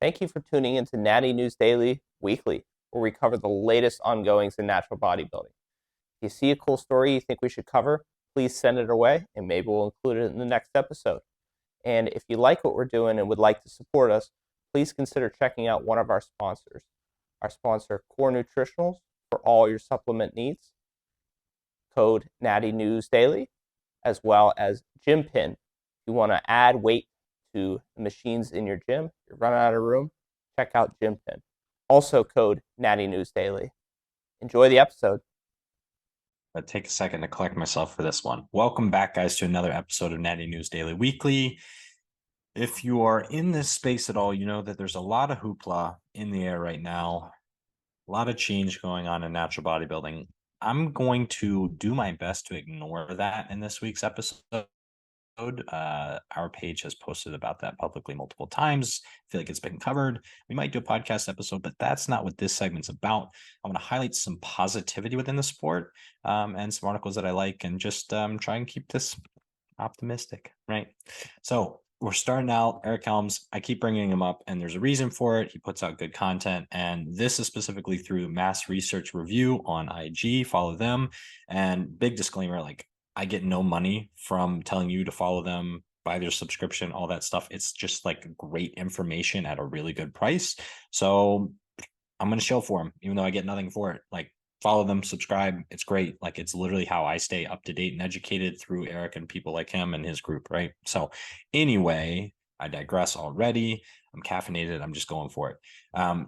Thank you for tuning in to Natty News Daily Weekly, where we cover the latest ongoings in natural bodybuilding. If you see a cool story you think we should cover, please send it our way, and maybe we'll include it in the next episode. And if you like what we're doing and would like to support us, please consider checking out one of our sponsors. Our sponsor, Core Nutritionals, for all your supplement needs. Code Natty News Daily, as well as GymPin. If you want to add weight to the machines in your gym, you're running out of room, check out GymPin. Also code Natty News Daily. Enjoy the episode. I'll take a second to collect myself for this one. Welcome back, guys, to another episode of Natty News Daily Weekly. If you are in this space at all, you know that there's a lot of hoopla in the air right now, a lot of change going on in natural bodybuilding. I'm going to do my best to ignore that in this week's episode. Our page has posted about that publicly multiple times. I feel like it's been covered. We might do a podcast episode, but that's not what this segment's about. I want to highlight some positivity within the sport and some articles that I like, and just try and keep this optimistic, right? So we're starting out. Eric Helms, I keep bringing him up, and there's a reason for it. He puts out good content, and this is specifically through Mass Research Review on IG. Follow them. And big disclaimer, like, I get no money from telling you to follow them, buy their subscription, all that stuff. It's just like great information at a really good price. So I'm going to show for them, even though I get nothing for it. Like, follow them, subscribe. It's great. Like, it's literally how I stay up to date and educated, through Eric and people like him and his group, right? So anyway, I digress already. I'm caffeinated. I'm just going for it.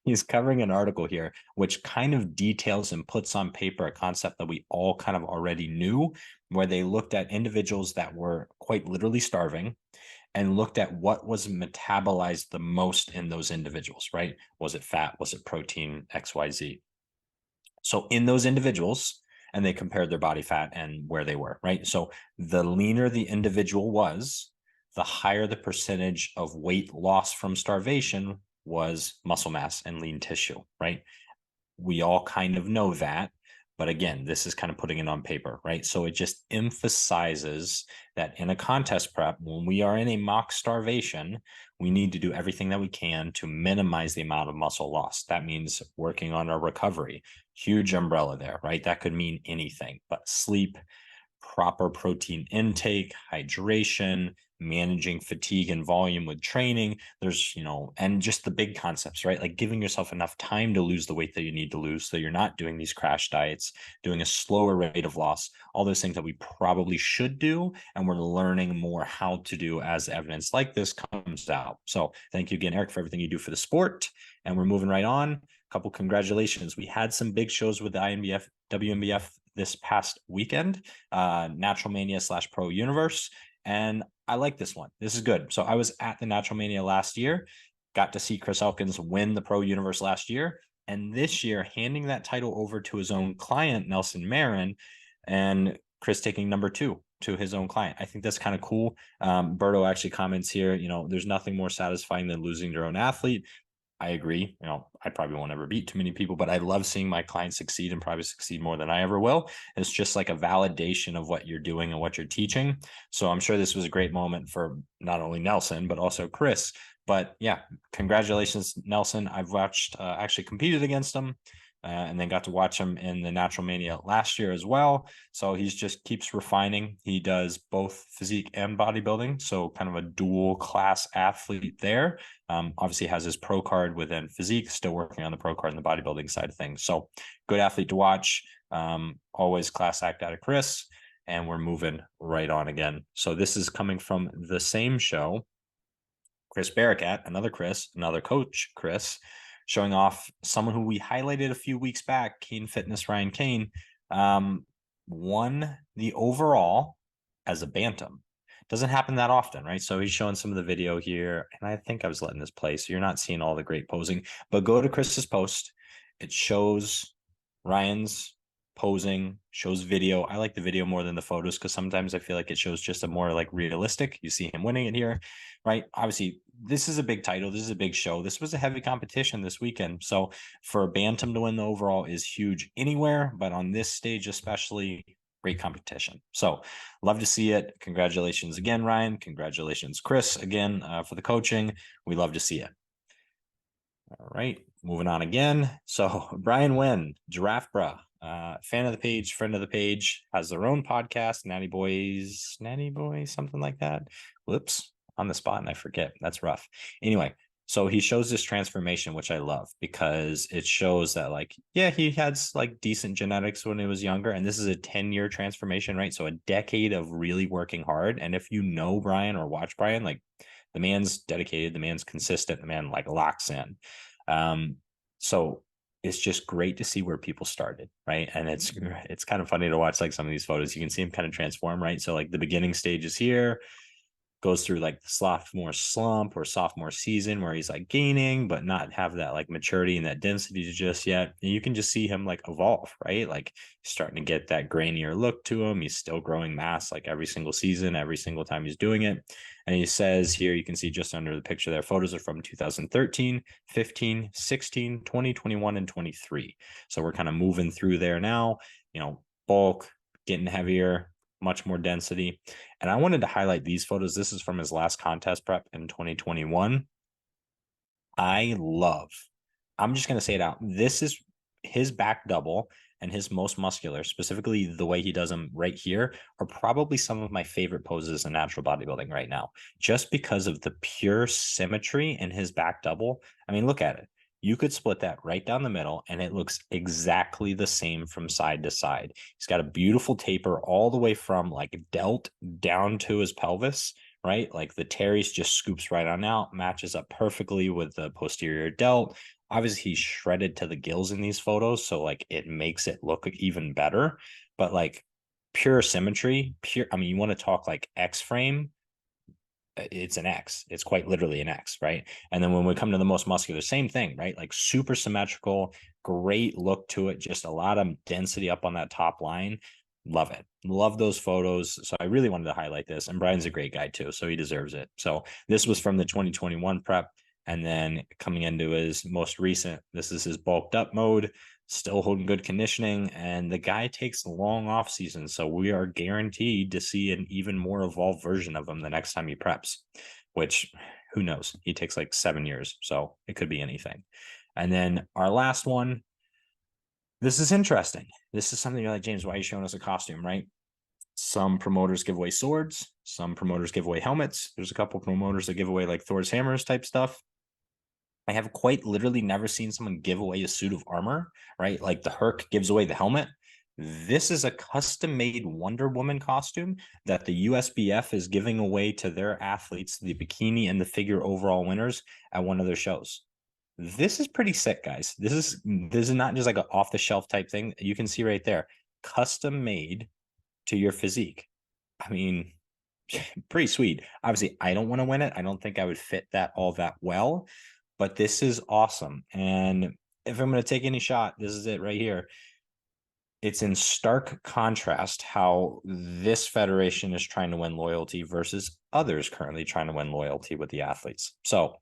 He's covering an article here which kind of details and puts on paper a concept that we all kind of already knew, where they looked at individuals that were quite literally starving and looked at what was metabolized the most in those individuals, right? Was it fat? Was it protein? XYZ. So in those individuals, and they compared their body fat and where they were, right? So the leaner the individual was, the higher the percentage of weight loss from starvation was muscle mass and lean tissue, right? We all kind of know that. But again, this is kind of putting it on paper, right? So it just emphasizes that in a contest prep, when we are in a mock starvation, we need to do everything that we can to minimize the amount of muscle loss. That means working on our recovery. Huge umbrella there, right? That could mean anything, but sleep, proper protein intake, hydration, managing fatigue and volume with training. There's, and just the big concepts, right? Like giving yourself enough time to lose the weight that you need to lose, so you're not doing these crash diets, doing a slower rate of loss, all those things that we probably should do. And we're learning more how to do as evidence like this comes out. So thank you again, Eric, for everything you do for the sport. And we're moving right on. A couple congratulations. We had some big shows with the INBF, WNBF this past weekend, Natural Mania / Pro Universe. And I like this one. This is good. So I was at the Natural Mania last year, got to see Chris Elkins win the Pro Universe last year. And this year, handing that title over to his own client, Nelson Marin, and Chris taking number 2 to his own client. I think that's kind of cool. Berto actually comments here, there's nothing more satisfying than losing your own athlete. I agree. I probably won't ever beat too many people, but I love seeing my clients succeed, and probably succeed more than I ever will. It's just like a validation of what you're doing and what you're teaching. So I'm sure this was a great moment for not only Nelson, but also Chris. But yeah, congratulations, Nelson. I've watched, actually competed against him. And then got to watch him in the Natural Mania last year as well. So he's just keeps refining. He does both physique and bodybuilding, so kind of a dual class athlete there. Obviously has his pro card within physique, still working on the pro card and the bodybuilding side of things. So good athlete to watch. Always class act out of Chris. And we're moving right on again. So this is coming from the same show. Chris Barakat, another Chris, another coach, Chris, showing off someone who we highlighted a few weeks back, Kane Fitness, Ryan Kane, won the overall as a bantam. Doesn't happen that often, right? So he's showing some of the video here, and I think I was letting this play, so you're not seeing all the great posing, but go to Chris's post. It shows Ryan's posing, shows video. I like the video more than the photos, because sometimes I feel like it shows just a more like realistic. You see him winning it here, right? Obviously, this is a big title. This is a big show. This was a heavy competition this weekend. So for a bantam to win the overall is huge anywhere, but on this stage especially, great competition. So love to see it. Congratulations again, Ryan. Congratulations, Chris, again, for the coaching. We love to see it. All right, moving on again. So Brian Nguyen, Giraffe Bra, fan of the page, friend of the page, has their own podcast, Natty Boys, something like that. Whoops, on the spot and I forget. That's rough. Anyway, so he shows this transformation, which I love because it shows that, like, yeah, he had like decent genetics when he was younger, and this is a 10-year transformation, right? So a decade of really working hard. And if you know Brian or watch Brian, like, the man's dedicated, the man's consistent, the man like locks in. So it's just great to see where people started, right? And it's kind of funny to watch like some of these photos. You can see him kind of transform, right? So like the beginning stage is here, goes through like the sophomore slump or sophomore season where he's like gaining, but not have that like maturity and that density just yet. And you can just see him like evolve, right? Like he's starting to get that grainier look to him. He's still growing mass like every single season, every single time he's doing it. And he says here, you can see just under the picture there, photos are from 2013, 15, 16, 20, 21, and 23. So we're kind of moving through there now, bulk, getting heavier, much more density. And I wanted to highlight these photos. This is from his last contest prep in 2021. I'm just going to say it out. This is his back double and his most muscular, specifically the way he does them right here, are probably some of my favorite poses in natural bodybuilding right now, just because of the pure symmetry in his back double. I mean, look at it. You could split that right down the middle and it looks exactly the same from side to side. He's got a beautiful taper all the way from like delt down to his pelvis, right? Like the teres just scoops right on out, matches up perfectly with the posterior delt. Obviously, he's shredded to the gills in these photos, so like it makes it look even better. But like pure symmetry, I mean, you want to talk like X frame, it's an X. It's quite literally an X, right? And then when we come to the most muscular, same thing, right? Like super symmetrical, great look to it, just a lot of density up on that top line. Love it. Love those photos. So I really wanted to highlight this. And Brian's a great guy too, so he deserves it. So this was from the 2021 prep. And then coming into his most recent, this is his bulked up mode, still holding good conditioning, and the guy takes long off season, so we are guaranteed to see an even more evolved version of him the next time he preps, which who knows, he takes like 7 years, so it could be anything. And then our last one, this is interesting. This is something you're like, James, why are you showing us a costume, right? Some promoters give away swords, some promoters give away helmets, there's a couple promoters that give away like Thor's hammers type stuff. I have quite literally never seen someone give away a suit of armor, right? Like the Herc gives away the helmet. This is a custom made Wonder Woman costume that the USBF is giving away to their athletes, the bikini and the figure overall winners at one of their shows. This is pretty sick, guys. This is not just like an off the shelf type thing. You can see right there, custom made to your physique. I mean, pretty sweet. Obviously, I don't want to win it. I don't think I would fit that all that well, but this is awesome. And if I'm going to take any shot, this is it right here. It's in stark contrast how this federation is trying to win loyalty versus others currently trying to win loyalty with the athletes. So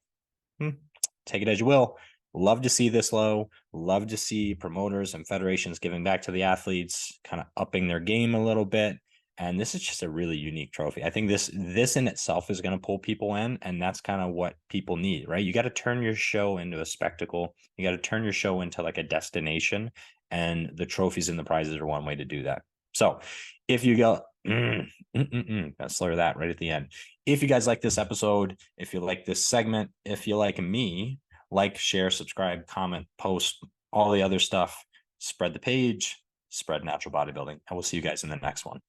take it as you will. Love to see this low. Love to see promoters and federations giving back to the athletes, kind of upping their game a little bit. And this is just a really unique trophy. I think this in itself is going to pull people in, and that's kind of what people need, right? You got to turn your show into a spectacle. You got to turn your show into like a destination, and the trophies and the prizes are one way to do that. So if you go, gotta slur that right at the end. If you guys like this episode, if you like this segment, if you like me, like, share, subscribe, comment, post, all the other stuff, spread the page, spread natural bodybuilding, and we'll see you guys in the next one.